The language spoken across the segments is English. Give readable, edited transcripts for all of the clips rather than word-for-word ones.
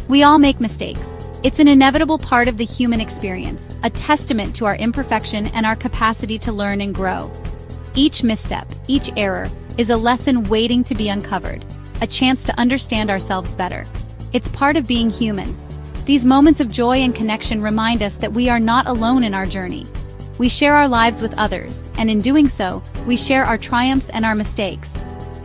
We all make mistakes. It's an inevitable part of the human experience, a testament to our imperfection and our capacity to learn and grow. Each misstep, each error, is a lesson waiting to be uncovered, a chance to understand ourselves better. It's part of being human. These moments of joy and connection remind us that we are not alone in our journey. We share our lives with others, and in doing so, we share our triumphs and our mistakes.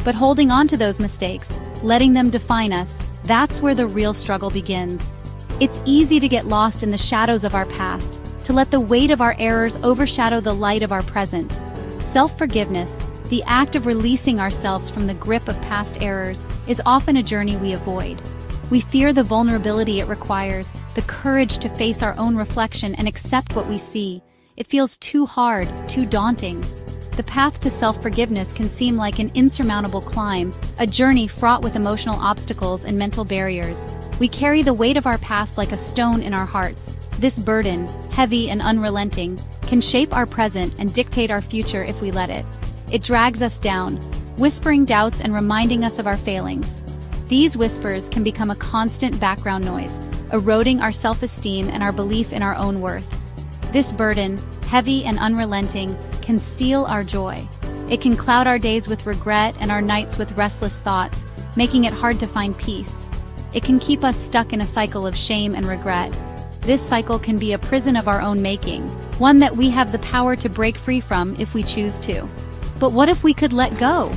But holding on to those mistakes, letting them define us, that's where the real struggle begins. It's easy to get lost in the shadows of our past, to let the weight of our errors overshadow the light of our present. Self-forgiveness, the act of releasing ourselves from the grip of past errors, is often a journey we avoid. We fear the vulnerability it requires, the courage to face our own reflection and accept what we see. It feels too hard, too daunting. The path to self-forgiveness can seem like an insurmountable climb, a journey fraught with emotional obstacles and mental barriers. We carry the weight of our past like a stone in our hearts. This burden, heavy and unrelenting, can shape our present and dictate our future if we let it. It drags us down, whispering doubts and reminding us of our failings. These whispers can become a constant background noise, eroding our self-esteem and our belief in our own worth. This burden, heavy and unrelenting, can steal our joy. It can cloud our days with regret and our nights with restless thoughts, making it hard to find peace. It can keep us stuck in a cycle of shame and regret. This cycle can be a prison of our own making, one that we have the power to break free from if we choose to. But what if we could let go?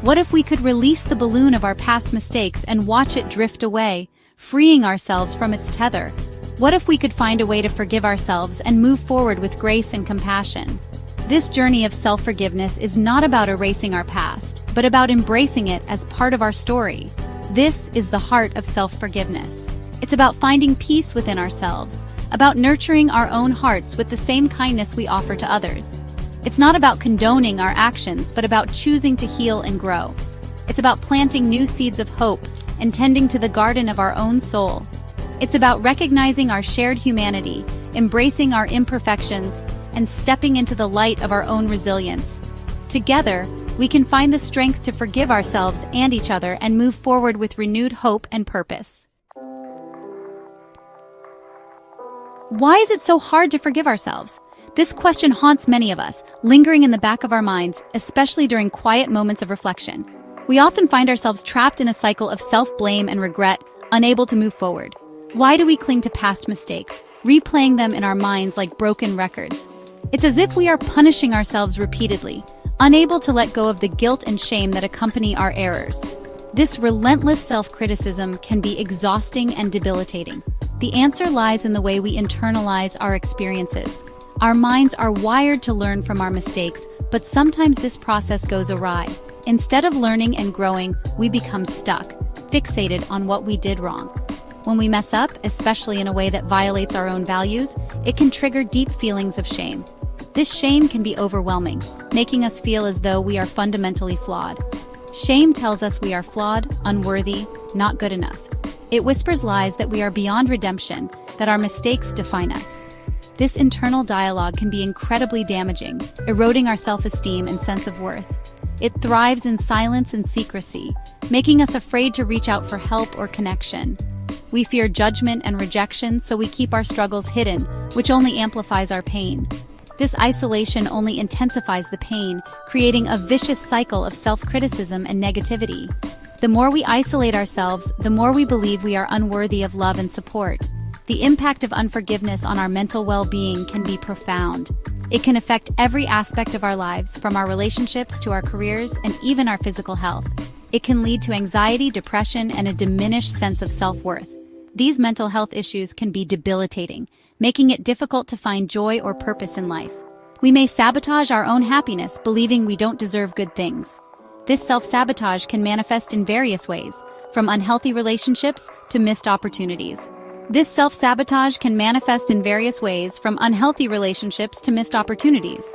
What if we could release the balloon of our past mistakes and watch it drift away, freeing ourselves from its tether? What if we could find a way to forgive ourselves and move forward with grace and compassion? This journey of self-forgiveness is not about erasing our past, but about embracing it as part of our story. This is the heart of self-forgiveness. It's about finding peace within ourselves, about nurturing our own hearts with the same kindness we offer to others. It's not about condoning our actions, but about choosing to heal and grow. It's about planting new seeds of hope and tending to the garden of our own soul. It's about recognizing our shared humanity, embracing our imperfections, and stepping into the light of our own resilience. Together, we can find the strength to forgive ourselves and each other and move forward with renewed hope and purpose. Why is it so hard to forgive ourselves? This question haunts many of us, lingering in the back of our minds, especially during quiet moments of reflection. We often find ourselves trapped in a cycle of self-blame and regret, unable to move forward. Why do we cling to past mistakes, replaying them in our minds like broken records? It's as if we are punishing ourselves repeatedly, unable to let go of the guilt and shame that accompany our errors. This relentless self-criticism can be exhausting and debilitating. The answer lies in the way we internalize our experiences. Our minds are wired to learn from our mistakes, but sometimes this process goes awry. Instead of learning and growing, we become stuck, fixated on what we did wrong. When we mess up, especially in a way that violates our own values, it can trigger deep feelings of shame. This shame can be overwhelming, making us feel as though we are fundamentally flawed. Shame tells us we are flawed, unworthy, not good enough. It whispers lies that we are beyond redemption, that our mistakes define us. This internal dialogue can be incredibly damaging, eroding our self-esteem and sense of worth. It thrives in silence and secrecy, making us afraid to reach out for help or connection. We fear judgment and rejection, so we keep our struggles hidden, which only amplifies our pain. This isolation only intensifies the pain, creating a vicious cycle of self-criticism and negativity. The more we isolate ourselves, the more we believe we are unworthy of love and support. The impact of unforgiveness on our mental well-being can be profound. It can affect every aspect of our lives, from our relationships to our careers and even our physical health. It can lead to anxiety, depression, and a diminished sense of self-worth. These mental health issues can be debilitating, making it difficult to find joy or purpose in life. We may sabotage our own happiness, believing we don't deserve good things. This self-sabotage can manifest in various ways, from unhealthy relationships to missed opportunities. This self-sabotage can manifest in various ways, from unhealthy relationships to missed opportunities.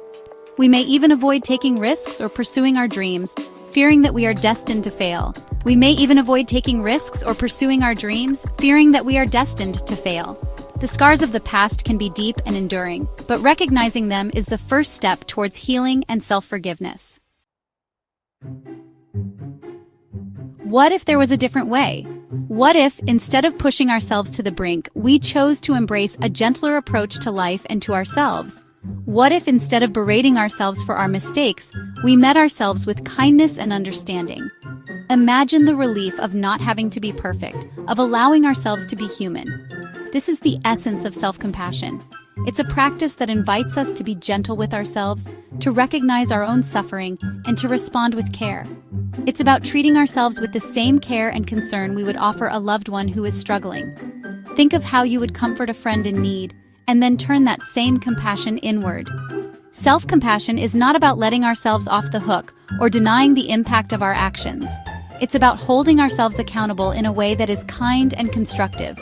We may even avoid taking risks or pursuing our dreams, fearing that we are destined to fail. We may even avoid taking risks or pursuing our dreams, fearing that we are destined to fail. The scars of the past can be deep and enduring, but recognizing them is the first step towards healing and self-forgiveness. What if there was a different way? What if, instead of pushing ourselves to the brink, we chose to embrace a gentler approach to life and to ourselves? What if, instead of berating ourselves for our mistakes, we met ourselves with kindness and understanding? Imagine the relief of not having to be perfect, of allowing ourselves to be human. This is the essence of self-compassion. It's a practice that invites us to be gentle with ourselves, to recognize our own suffering, and to respond with care. It's about treating ourselves with the same care and concern we would offer a loved one who is struggling. Think of how you would comfort a friend in need, and then turn that same compassion inward. Self-compassion is not about letting ourselves off the hook or denying the impact of our actions. It's about holding ourselves accountable in a way that is kind and constructive.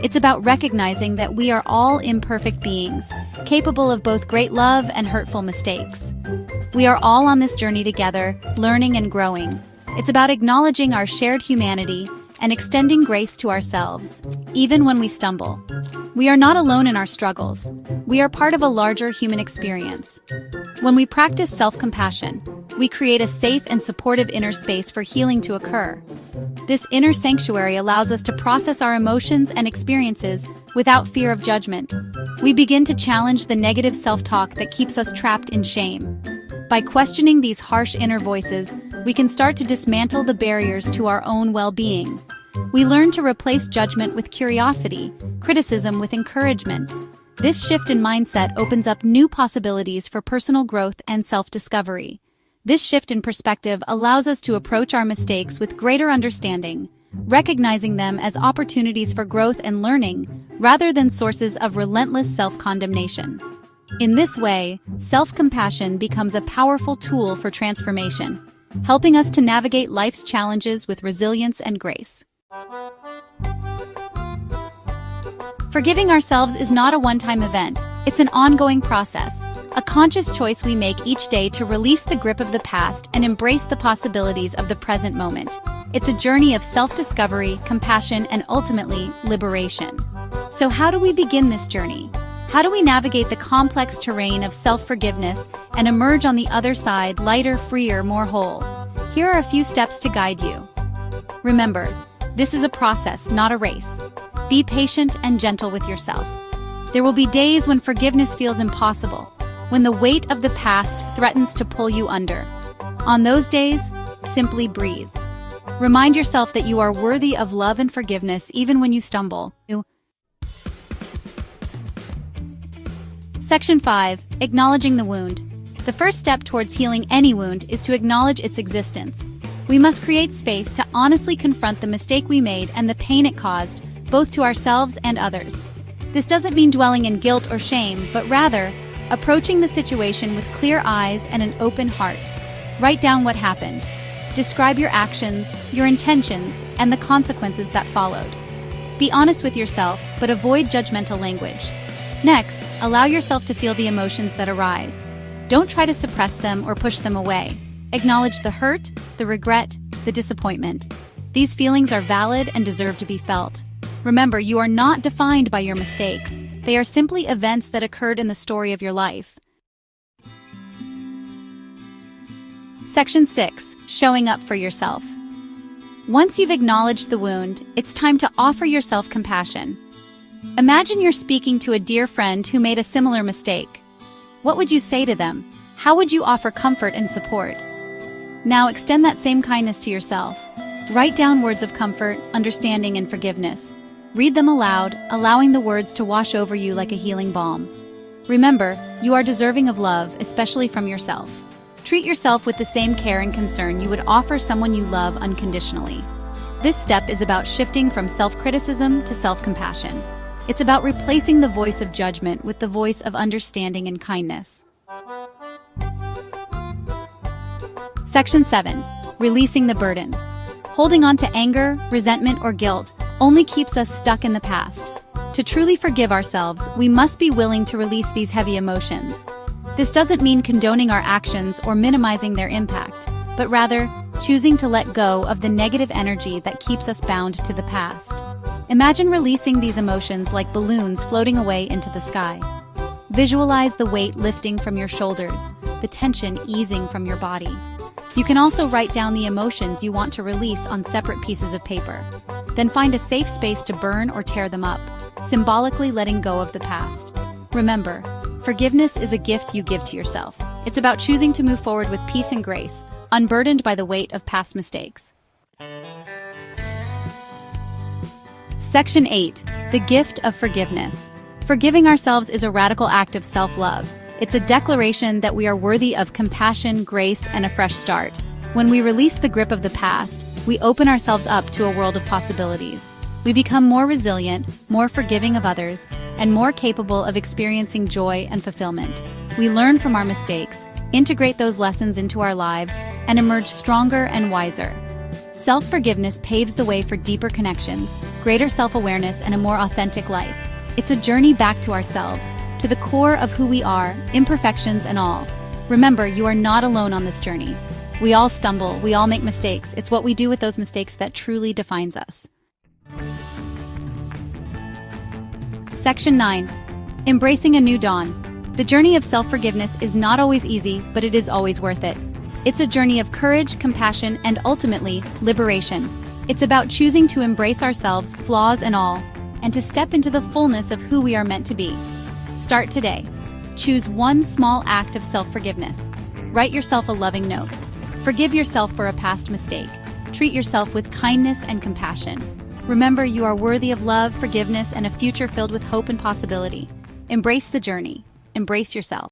It's about recognizing that we are all imperfect beings, capable of both great love and hurtful mistakes. We are all on this journey together, learning and growing. It's about acknowledging our shared humanity and extending grace to ourselves, even when we stumble. We are not alone in our struggles. We are part of a larger human experience. When we practice self-compassion, we create a safe and supportive inner space for healing to occur. This inner sanctuary allows us to process our emotions and experiences without fear of judgment. We begin to challenge the negative self-talk that keeps us trapped in shame. By questioning these harsh inner voices, we can start to dismantle the barriers to our own well-being. We learn to replace judgment with curiosity, criticism with encouragement. This shift in mindset opens up new possibilities for personal growth and self-discovery. This shift in perspective allows us to approach our mistakes with greater understanding, recognizing them as opportunities for growth and learning rather than sources of relentless self-condemnation. In this way, self-compassion becomes a powerful tool for transformation, helping us to navigate life's challenges with resilience and grace. Forgiving ourselves is not a one-time event. It's an ongoing process, a conscious choice we make each day to release the grip of the past and embrace the possibilities of the present moment. It's a journey of self-discovery, compassion, and ultimately, liberation. So how do we begin this journey? How do we navigate the complex terrain of self-forgiveness and emerge on the other side lighter, freer, more whole? Here are a few steps to guide you. Remember, this is a process, not a race. Be patient and gentle with yourself. There will be days when forgiveness feels impossible, when the weight of the past threatens to pull you under. On those days, simply breathe. Remind yourself that you are worthy of love and forgiveness even when you stumble. Section 5. Acknowledging the wound. The first step towards healing any wound is to acknowledge its existence. We must create space to honestly confront the mistake we made and the pain it caused, both to ourselves and others. This doesn't mean dwelling in guilt or shame, but rather, approaching the situation with clear eyes and an open heart. Write down what happened. Describe your actions, your intentions, and the consequences that followed. Be honest with yourself, but avoid judgmental language. Next, allow yourself to feel the emotions that arise. Don't try to suppress them or push them away. Acknowledge the hurt, the regret, the disappointment. These feelings are valid and deserve to be felt. Remember, you are not defined by your mistakes. They are simply events that occurred in the story of your life. Section 6. Showing up for yourself. Once you've acknowledged the wound, it's time to offer yourself compassion. Imagine you're speaking to a dear friend who made a similar mistake. What would you say to them? How would you offer comfort and support? Now extend that same kindness to yourself. Write down words of comfort, understanding, and forgiveness. Read them aloud, allowing the words to wash over you like a healing balm. Remember, you are deserving of love, especially from yourself. Treat yourself with the same care and concern you would offer someone you love unconditionally. This step is about shifting from self-criticism to self-compassion. It's about replacing the voice of judgment with the voice of understanding and kindness. Section 7. Releasing the burden. Holding on to anger, resentment, or guilt only keeps us stuck in the past. To truly forgive ourselves, we must be willing to release these heavy emotions. This doesn't mean condoning our actions or minimizing their impact, but rather choosing to let go of the negative energy that keeps us bound to the past. Imagine releasing these emotions like balloons floating away into the sky. Visualize the weight lifting from your shoulders, the tension easing from your body. You can also write down the emotions you want to release on separate pieces of paper. Then find a safe space to burn or tear them up, symbolically letting go of the past. Remember, forgiveness is a gift you give to yourself. It's about choosing to move forward with peace and grace, unburdened by the weight of past mistakes. Section 8. The gift of forgiveness. Forgiving ourselves is a radical act of self-love. It's a declaration that we are worthy of compassion, grace, and a fresh start. When we release the grip of the past, we open ourselves up to a world of possibilities. We become more resilient, more forgiving of others, and more capable of experiencing joy and fulfillment. We learn from our mistakes, integrate those lessons into our lives, and emerge stronger and wiser. Self-forgiveness paves the way for deeper connections, greater self-awareness, and a more authentic life. It's a journey back to ourselves, to the core of who we are, imperfections and all. Remember, you are not alone on this journey. We all stumble, we all make mistakes. It's what we do with those mistakes that truly defines us. Section 9. Embracing a new dawn. The journey of self-forgiveness is not always easy, but it is always worth it. It's a journey of courage, compassion, and ultimately, liberation. It's about choosing to embrace ourselves, flaws and all, and to step into the fullness of who we are meant to be. Start today. Choose one small act of self-forgiveness. Write yourself a loving note. Forgive yourself for a past mistake. Treat yourself with kindness and compassion. Remember, you are worthy of love, forgiveness, and a future filled with hope and possibility. Embrace the journey. Embrace yourself.